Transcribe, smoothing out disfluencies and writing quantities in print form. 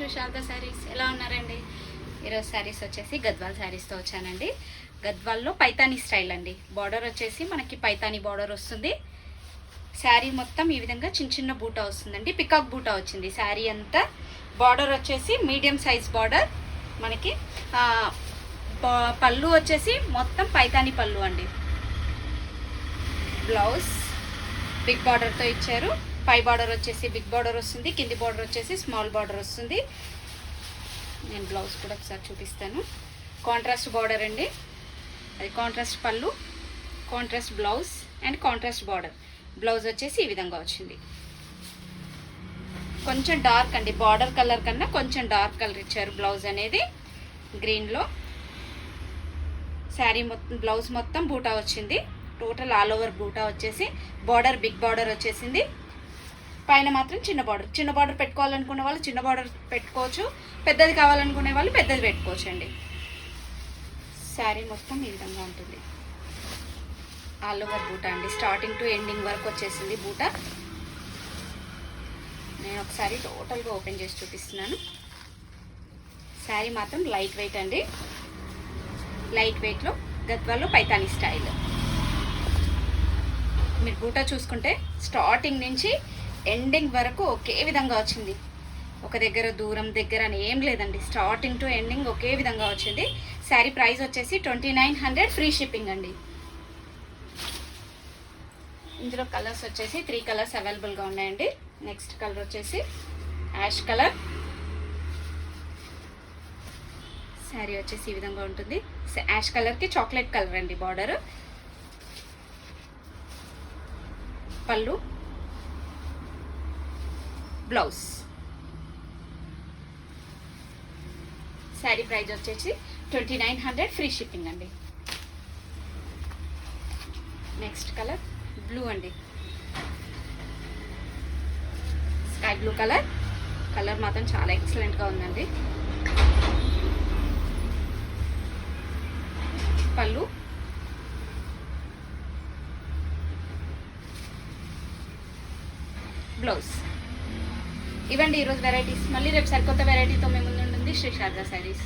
శ్రీ శారదా శారీస్. ఎలా ఉన్నారండి? ఈరోజు శారీస్ వచ్చేసి గద్వాల్ శారీస్తో వచ్చానండి. గద్వాల్లో పైతానీ స్టైల్ అండి. బార్డర్ వచ్చేసి మనకి పైతానీ బార్డర్ వస్తుంది. శారీ మొత్తం ఈ విధంగా చిన్న చిన్న బూటా వస్తుందండి. పికాక్ బూటా వచ్చింది శారీ అంతా. బార్డర్ వచ్చేసి మీడియం సైజ్ బార్డర్. మనకి పళ్ళు వచ్చేసి మొత్తం పైతానీ పళ్ళు అండి. బ్లౌజ్ బిగ్ బార్డర్తో ఇచ్చారు. పై బార్డర్ వచ్చేసి బిగ్ బార్డర్ వస్తుంది, కింది బార్డర్ వచ్చేసి స్మాల్ బార్డర్ వస్తుంది. నేను బ్లౌజ్ కూడా ఒకసారి చూపిస్తాను. కాంట్రాస్ట్ బార్డర్ అండి. అది కాంట్రాస్ట్ పళ్ళు, contrast blouse and contrast border. Blouse వచ్చేసి ఈ విధంగా వచ్చింది. కొంచెం డార్క్ అండి, బార్డర్ కలర్ కన్నా కొంచెం డార్క్ కలర్ ఇచ్చారు బ్లౌజ్ అనేది గ్రీన్లో. శారీ మొత్తం బ్లౌజ్ మొత్తం బూటా వచ్చింది. టోటల్ ఆల్ ఓవర్ బూటా వచ్చేసి బార్డర్ బిగ్ బార్డర్ వచ్చేసింది. పైన మాత్రం చిన్న బార్డర్. చిన్న బార్డర్ పెట్టుకోవాలనుకునే వాళ్ళు చిన్న బార్డర్ పెట్టుకోవచ్చు, పెద్దది కావాలనుకునే వాళ్ళు పెద్దది పెట్టుకోవచ్చు అండి. శారీ మొత్తం ఈ విధంగా ఉంటుంది. ఆల్ ఓవర్ బూటా అండి. స్టార్టింగ్ టు ఎండింగ్ వరకు వచ్చేసింది బూటా. నేను ఒకసారి టోటల్గా ఓపెన్ చేసి చూపిస్తున్నాను. శారీ మాత్రం లైట్ వెయిట్ అండి. లైట్ వెయిట్లో గద్వాల్లో పైతానీ స్టైల్. మీరు బూటా చూసుకుంటే స్టార్టింగ్ నుంచి ఎండింగ్ వరకు ఒకే విధంగా వచ్చింది. ఒక దగ్గర దూరం దగ్గర అని ఏం లేదండి. స్టార్టింగ్ టు ఎండింగ్ ఒకే విధంగా వచ్చింది. శారీ ప్రైస్ వచ్చేసి 2900, ఫ్రీ షిప్పింగ్ అండి. ఇందులో కలర్స్ వచ్చేసి 3 కలర్స్ అవైలబుల్గా ఉన్నాయండి. నెక్స్ట్ కలర్ వచ్చేసి యాష్ కలర్. శారీ వచ్చేసి ఈ విధంగా ఉంటుంది. యాష్ కలర్కి చాక్లెట్ కలర్ అండి బార్డర్. పళ్ళు, బ్లౌజ్. శారీ ప్రైస్ వచ్చేసి 2900, ఫ్రీ షిప్పింగ్ అండి. నెక్స్ట్ కలర్ బ్లూ అండి. Sky blue colour. కలర్ మాత్రం చాలా ఎక్సలెంట్గా ఉందండి. పళ్ళు, బ్లౌజ్. ఇవ్వండి ఈరోజు వెరైటీస్. మళ్ళీ రేపు సరికొత్త వెరైటీతో మేము ముందు ఉంటుంది శ్రీ శారదా శారీస్.